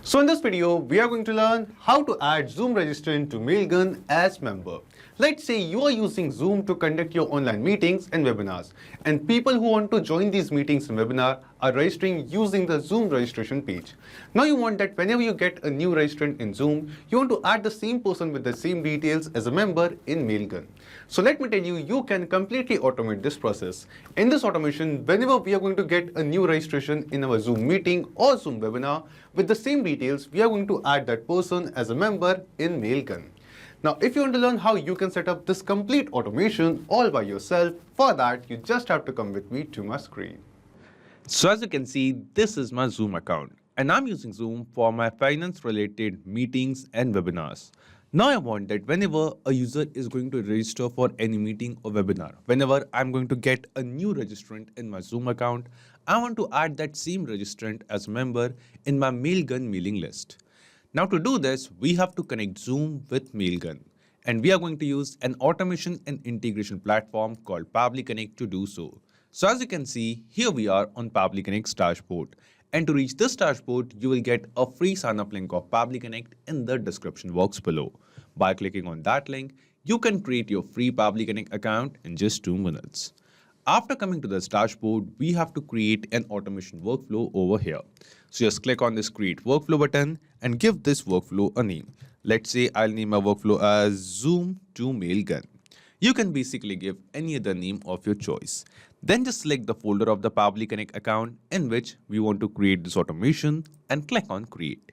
So in this video, we are going to learn how to add Zoom registrant to Mailgun as member. Let's say you are using Zoom to conduct your online meetings and webinars, and people who want to join these meetings and webinar are registering using the Zoom registration page. Now you want that whenever you get a new registrant in Zoom, you want to add the same person with the same details as a member in Mailgun. So let me tell you, you can completely automate this process. In this automation, whenever we are going to get a new registration in our Zoom meeting or Zoom webinar, with the same details, we are going to add that person as a member in Mailgun. Now, if you want to learn how you can set up this complete automation all by yourself, for that, you just have to come with me to my screen. So as you can see, this is my Zoom account and I'm using Zoom for my finance related meetings and webinars. Now I want that whenever a user is going to register for any meeting or webinar, whenever I'm going to get a new registrant in my Zoom account, I want to add that same registrant as a member in my Mailgun mailing list. Now to do this, we have to connect Zoom with Mailgun, and we are going to use an automation and integration platform called Pabbly Connect to do so. So as you can see, here we are on Pabbly Connect's dashboard. And to reach this dashboard, you will get a free sign-up link of Pabbly Connect in the description box below. By clicking on that link, you can create your free Pabbly Connect account in just 2 minutes. After coming to this dashboard, we have to create an automation workflow over here. So just click on this create workflow button and give this workflow a name. Let's say I'll name my workflow as Zoom to Mailgun. You can basically give any other name of your choice. Then just select the folder of the Pabbly Connect account in which we want to create this automation and click on create.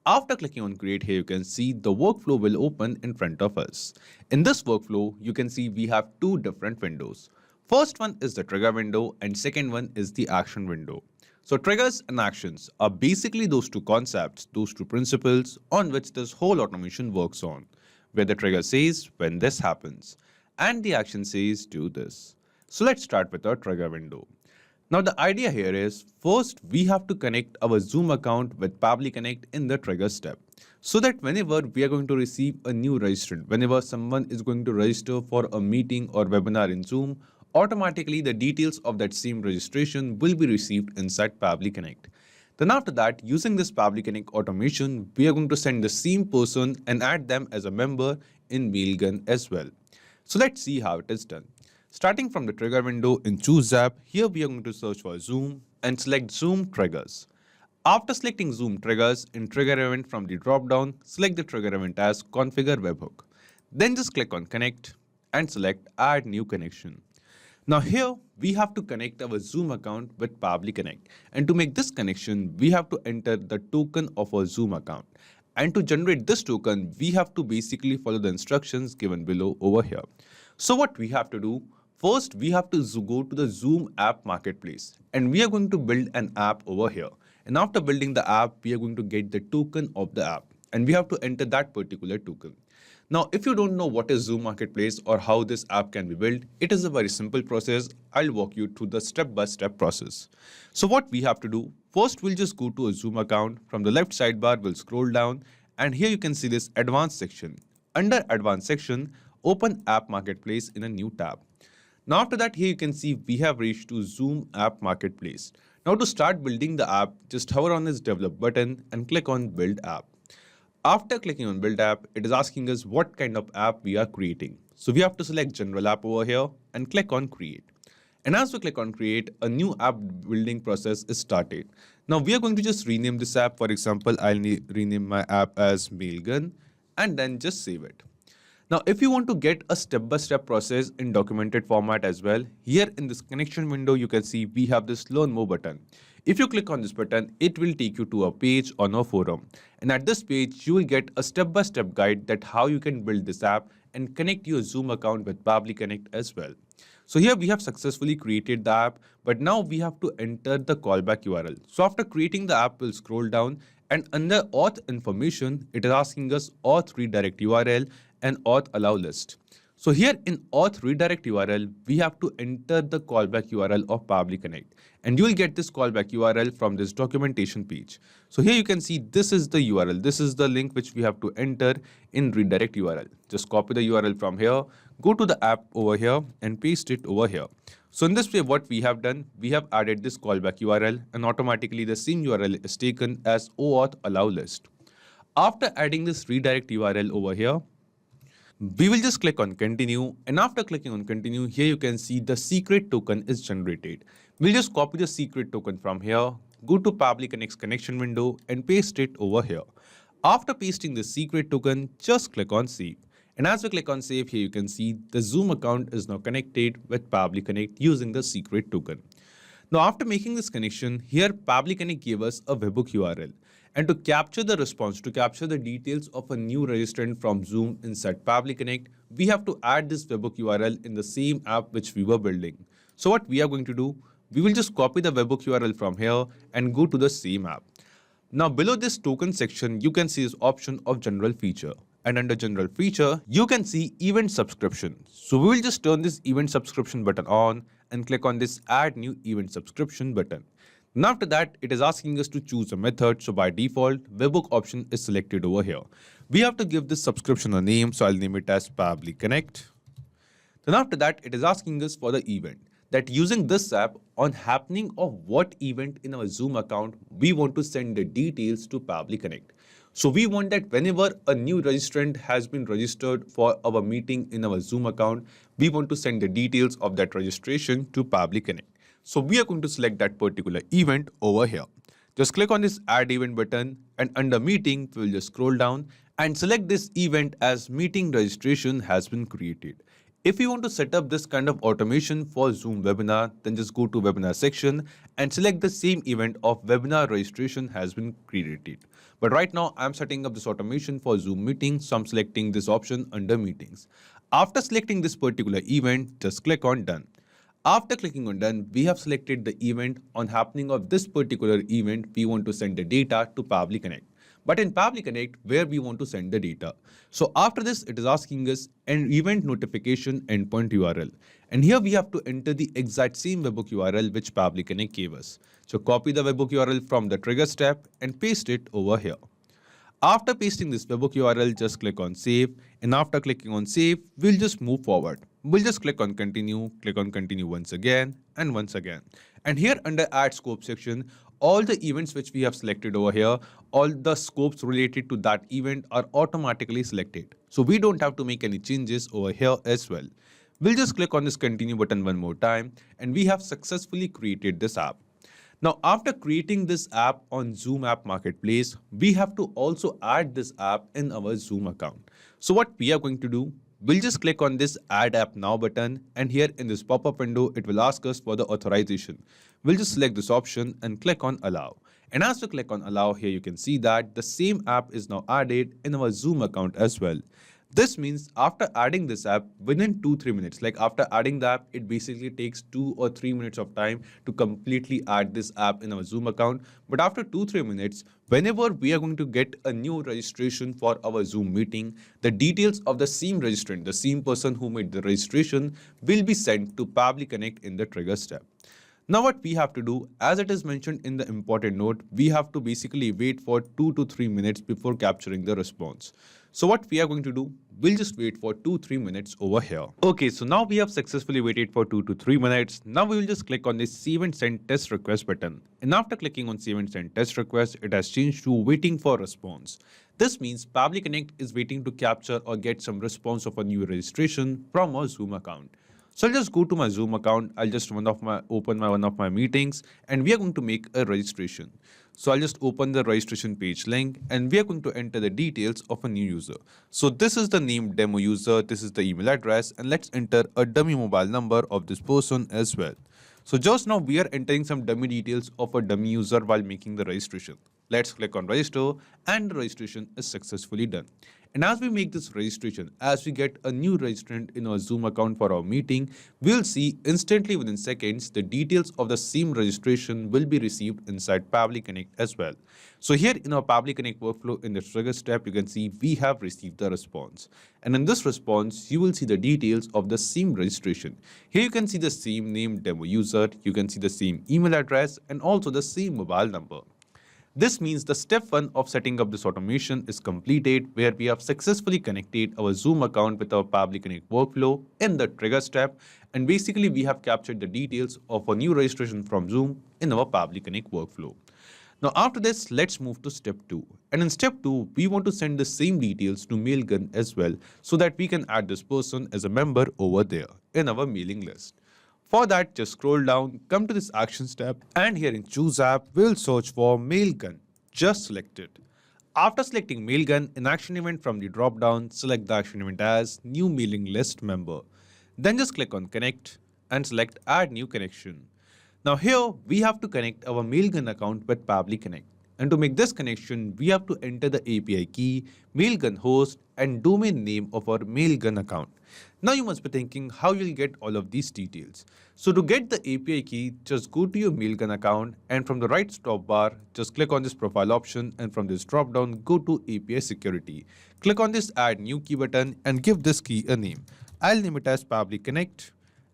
After clicking on create, here you can see the workflow will open in front of us. In this workflow, you can see we have 2 different windows. First one is the trigger window and second one is the action window. So triggers and actions are basically those 2 concepts, those 2 principles on which this whole automation works on, where the trigger says when this happens and the action says do this. So let's start with our trigger window. Now the idea here is, first we have to connect our Zoom account with Pabbly Connect in the trigger step, so that whenever we are going to receive a new registrant, whenever someone is going to register for a meeting or webinar in Zoom, automatically the details of that same registration will be received inside Pabbly Connect. Then after that, using this Pabbly Connect automation, we are going to send the same person and add them as a member in Mailgun as well. So let's see how it is done. Starting from the trigger window in Choose App, here we are going to search for Zoom and select Zoom Triggers. After selecting Zoom Triggers, in Trigger Event from the drop-down, select the trigger event as Configure Webhook. Then just click on Connect and select Add New Connection. Now here, we have to connect our Zoom account with Pabbly Connect. And to make this connection, we have to enter the token of our Zoom account. And to generate this token, we have to basically follow the instructions given below over here. So what we have to do, first we have to go to the Zoom app marketplace. And we are going to build an app over here. And after building the app, we are going to get the token of the app. And we have to enter that particular token. Now, if you don't know what is Zoom Marketplace or how this app can be built, it is a very simple process. I'll walk you through the step-by-step process. So what we have to do, first we'll just go to a Zoom account. From the left sidebar, we'll scroll down and here you can see this advanced section. Under advanced section, open app marketplace in a new tab. Now after that, here you can see we have reached to Zoom app marketplace. Now to start building the app, just hover on this develop button and click on build app. After clicking on build app, it is asking us what kind of app we are creating. So we have to select general app over here and click on create. And as we click on create, a new app building process is started. Now we are going to just rename this app. For example, I'll rename my app as Mailgun and then just save it. Now, if you want to get a step-by-step process in documented format as well, here in this connection window, you can see we have this learn more button. If you click on this button, it will take you to a page on our forum. And at this page, you will get a step-by-step guide that how you can build this app and connect your Zoom account with Pabbly Connect as well. So here we have successfully created the app, but now we have to enter the callback URL. So after creating the app, we'll scroll down and under auth information, it is asking us auth redirect URL and auth allow list. So here in auth redirect URL, we have to enter the callback URL of Pabbly Connect. And you will get this callback URL from this documentation page. So here you can see this is the URL. This is the link which we have to enter in redirect URL. Just copy the URL from here, go to the app over here and paste it over here. So in this way, what we have done, we have added this callback URL and automatically the same URL is taken as OAuth allow list. After adding this redirect URL over here, we will just click on continue, and after clicking on continue, here you can see the secret token is generated. We'll just copy the secret token from here, go to Pabbly Connect's connection window and paste it over here. After pasting the secret token, just click on save. And as we click on save, here you can see the Zoom account is now connected with Pabbly Connect using the secret token. Now, after making this connection, here Pabbly Connect gave us a webhook URL. And to capture the response, to capture the details of a new registrant from Zoom inside Pabbly Connect, we have to add this webhook URL in the same app which we were building. So what we are going to do, we will just copy the webhook URL from here and go to the same app. Now below this token section, you can see this option of general feature. And under general feature, you can see event subscription. So we will just turn this event subscription button on and click on this add new event subscription button. Now after that, it is asking us to choose a method. So by default, webhook option is selected over here. We have to give this subscription a name. So I'll name it as Pabbly Connect. Then after that, it is asking us for the event, that using this app, on happening of what event in our Zoom account, we want to send the details to Pabbly Connect. So we want that whenever a new registrant has been registered for our meeting in our Zoom account, we want to send the details of that registration to Pabbly Connect. So we are going to select that particular event over here. Just click on this add event button, and under meeting, we will just scroll down and select this event as meeting registration has been created. If you want to set up this kind of automation for Zoom webinar, then just go to webinar section and select the same event of webinar registration has been created. But right now I'm setting up this automation for Zoom meetings, so I'm selecting this option under meetings. After selecting this particular event, just click on done. After clicking on done, we have selected the event. On happening of this particular event, we want to send the data to Pabbly Connect. But in Pabbly Connect, where we want to send the data. So after this, it is asking us an event notification endpoint URL. And here we have to enter the exact same webhook URL which Pabbly Connect gave us. So copy the webhook URL from the triggers tab and paste it over here. After pasting this webhook URL, just click on save. And after clicking on save, we'll just move forward. We'll just click on continue once again and once again. And here under add scope section, all the events which we have selected over here, all the scopes related to that event are automatically selected. So we don't have to make any changes over here as well. We'll just click on this continue button one more time, and we have successfully created this app. Now, after creating this app on Zoom App Marketplace, we have to also add this app in our Zoom account. So what we are going to do, we'll just click on this Add App Now button, and here in this pop-up window, it will ask us for the authorization. We'll just select this option and click on Allow. And as we click on Allow, here you can see that the same app is now added in our Zoom account as well. This means after adding this app, within 2-3 minutes, like after adding the app, it basically takes 2 or 3 minutes of time to completely add this app in our Zoom account. But after 2-3 minutes, whenever we are going to get a new registration for our Zoom meeting, the details of the same registrant, the same person who made the registration, will be sent to Pabbly Connect in the triggers tab. Now what we have to do, as it is mentioned in the important note, we have to basically wait for 2 to 3 minutes before capturing the response. So what we are going to do, we'll just wait for 2-3 minutes over here. Okay, so now we have successfully waited for 2 to 3 minutes. Now we will just click on this Save and Send Test Request button. And after clicking on Save and Send Test Request, it has changed to Waiting for Response. This means Pabbly Connect is waiting to capture or get some response of a new registration from our Zoom account. So I'll just go to my Zoom account. I'll just open one of my meetings, and we are going to make a registration. So I'll just open the registration page link, and we are going to enter the details of a new user. So this is the name demo user. This is the email address, and let's enter a dummy mobile number of this person as well. So just now we are entering some dummy details of a dummy user while making the registration. Let's click on register, and the registration is successfully done. And as we make this registration, as we get a new registrant in our Zoom account for our meeting, we'll see instantly within seconds the details of the same registration will be received inside Pabbly Connect as well. So here in our Pabbly Connect workflow in the triggers tab, you can see we have received the response. And in this response, you will see the details of the same registration. Here you can see the same name demo user, you can see the same email address, and also the same mobile number. This means the step 1 of setting up this automation is completed, where we have successfully connected our Zoom account with our Pabbly Connect workflow in the trigger step, and basically we have captured the details of a new registration from Zoom in our Pabbly Connect workflow. Now after this, let's move to step 2. And in step 2, we want to send the same details to Mailgun as well, so that we can add this person as a member over there in our mailing list. For that, just scroll down, come to this Actions tab, and here in Choose App, we'll search for Mailgun. Just select it. After selecting Mailgun, in Action Event from the drop-down, select the action event as New Mailing List Member. Then just click on Connect and select Add New Connection. Now here, we have to connect our Mailgun account with Pabbly Connect. And to make this connection, we have to enter the API key, Mailgun host, and domain name of our Mailgun account. Now you must be thinking how you'll get all of these details. So to get the API key, just go to your Mailgun account, and from the right stop bar, just click on this profile option, and from this drop down, go to API security. Click on this add new key button and give this key a name. I'll name it as Pabbly Connect,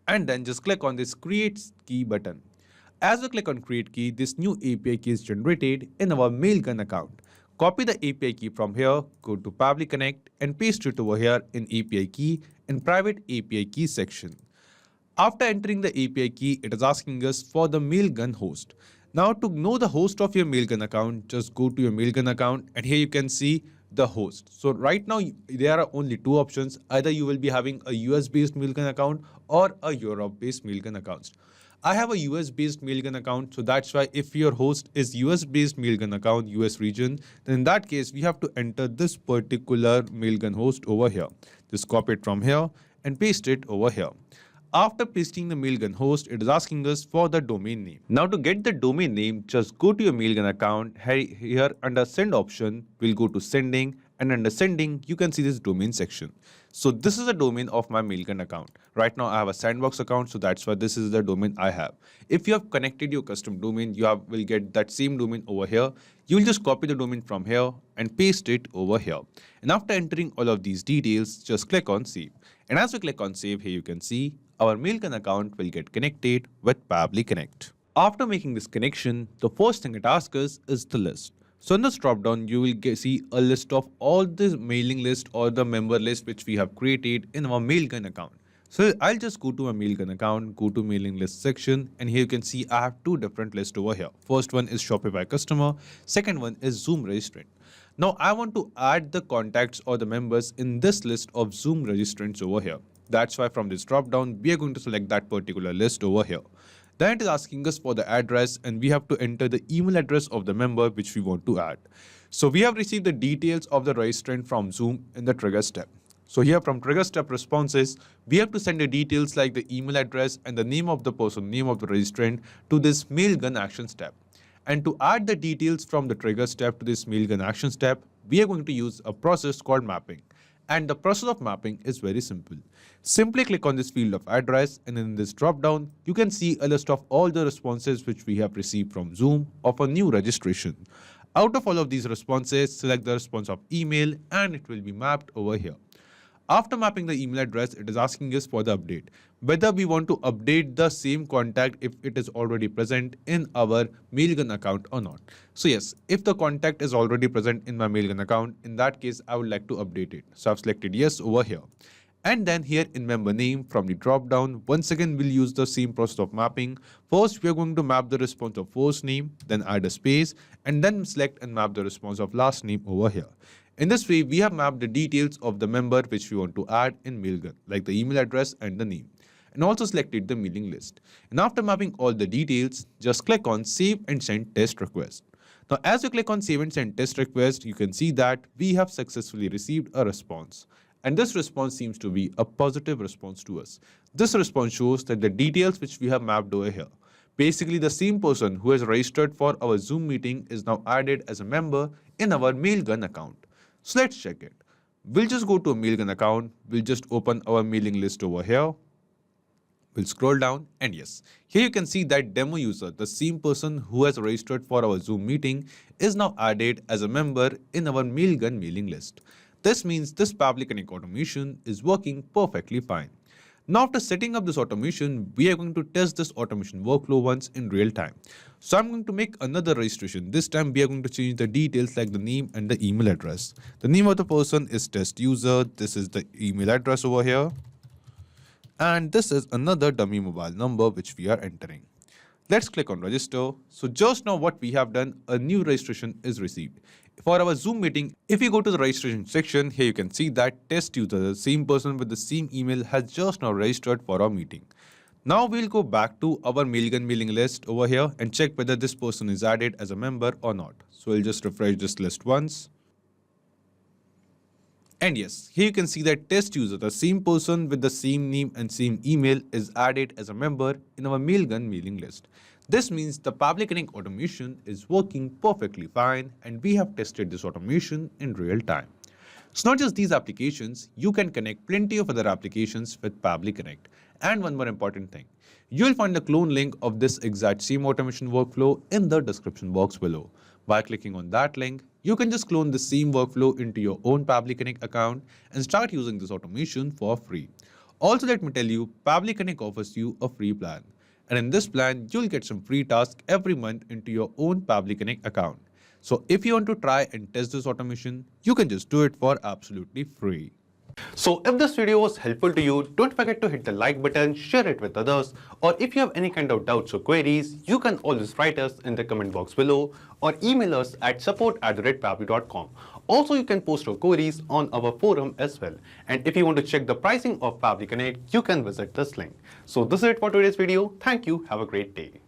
and then just click on this create key button. As we click on create key, this new API key is generated in our Mailgun account. Copy the API key from here, go to Pabbly Connect and paste it over here in API key in private API key section. After entering the API key, it is asking us for the Mailgun host. Now to know the host of your Mailgun account, just go to your Mailgun account, and here you can see the host. So right now there are only two options. Either you will be having a US based Mailgun account or a Europe based Mailgun account. I have a US based Mailgun account, so that's why if your host is US based Mailgun account, US region, then in that case we have to enter this particular Mailgun host over here. Just copy it from here and paste it over here. After pasting the Mailgun host, it is asking us for the domain name. Now to get the domain name, just go to your Mailgun account. Here under send option, we'll go to sending, and under sending, you can see this domain section. So this is the domain of my Mailgun account. Right now I have a sandbox account, so that's why this is the domain I have. If you have connected your custom domain, will get that same domain over here. You will just copy the domain from here and paste it over here. And after entering all of these details, just click on save. And as we click on save, here you can see our Mailgun account will get connected with Pabbly Connect. After making this connection, the first thing it asks us is the list. So in this drop down, you will see a list of all the mailing list or the member list which we have created in our Mailgun account. So I'll just go to my Mailgun account, go to mailing list section, and here you can see I have two different lists over here. First one is Shopify customer, second one is Zoom registrant. Now I want to add the contacts or the members in this list of Zoom registrants over here. That's why from this drop down, we are going to select that particular list over here. Then it is asking us for the address, and we have to enter the email address of the member which we want to add. So we have received the details of the registrant from Zoom in the trigger step. So here from trigger step responses, we have to send the details like the email address and the name of the person, name of the registrant to this Mailgun action step. And to add the details from the trigger step to this Mailgun action step, we are going to use a process called mapping. And the process of mapping is very simple. Simply click on this field of address, and in this drop down, you can see a list of all the responses which we have received from Zoom of a new registration. Out of all of these responses, select the response of email, and it will be mapped over here. After mapping the email address, it is asking us for the update, whether we want to update the same contact if it is already present in our Mailgun account or not. So yes, if the contact is already present in my Mailgun account, in that case, I would like to update it. So I've selected yes over here. And then here in member name from the drop down, once again, we'll use the same process of mapping. First, we are going to map the response of first name, then add a space, and then select and map the response of last name over here. In this way, we have mapped the details of the member which we want to add in Mailgun, like the email address and the name, and also selected the mailing list. And after mapping all the details, just click on Save and Send Test Request. Now, as you click on Save and Send Test Request, you can see that we have successfully received a response. And this response seems to be a positive response to us. This response shows that the details which we have mapped over here, basically the same person who has registered for our Zoom meeting is now added as a member in our Mailgun account. So let's check it. We'll just go to a Mailgun account. We'll just open our mailing list over here. We'll scroll down, and yes, here you can see that demo user, the same person who has registered for our Zoom meeting, is now added as a member in our Mailgun mailing list. This means this Pabbly Connect automation is working perfectly fine. Now after setting up this automation, we are going to test this automation workflow once in real time. So I'm going to make another registration. This time we are going to change the details like the name and the email address. The name of the person is test user. This is the email address over here. And this is another dummy mobile number which we are entering. Let's click on register. So just now what we have done, a new registration is received. For our Zoom meeting, if you go to the registration section, here you can see that test user, the same person with the same email, has just now registered for our meeting. Now we'll go back to our Mailgun mailing list over here and check whether this person is added as a member or not. So we'll just refresh this list once. And yes, here you can see that test user, the same person with the same name and same email, is added as a member in our Mailgun mailing list. This means the Pabbly Connect automation is working perfectly fine and we have tested this automation in real time. It's not just these applications, you can connect plenty of other applications with Pabbly Connect. And one more important thing, you'll find the clone link of this exact same automation workflow in the description box below. By clicking on that link, you can just clone the same workflow into your own Pabbly Connect account and start using this automation for free. Also, let me tell you, Pabbly Connect offers you a free plan. And in this plan, you'll get some free tasks every month into your own Pabbly Connect account. So if you want to try and test this automation, you can just do it for absolutely free. So if this video was helpful to you, don't forget to hit the like button, share it with others, or if you have any kind of doubts or queries, you can always write us in the comment box below or email us at support@pabbly.com. Also, you can post your queries on our forum as well. And if you want to check the pricing of Pabbly Connect, you can visit this link. So this is it for today's video. Thank you. Have a great day.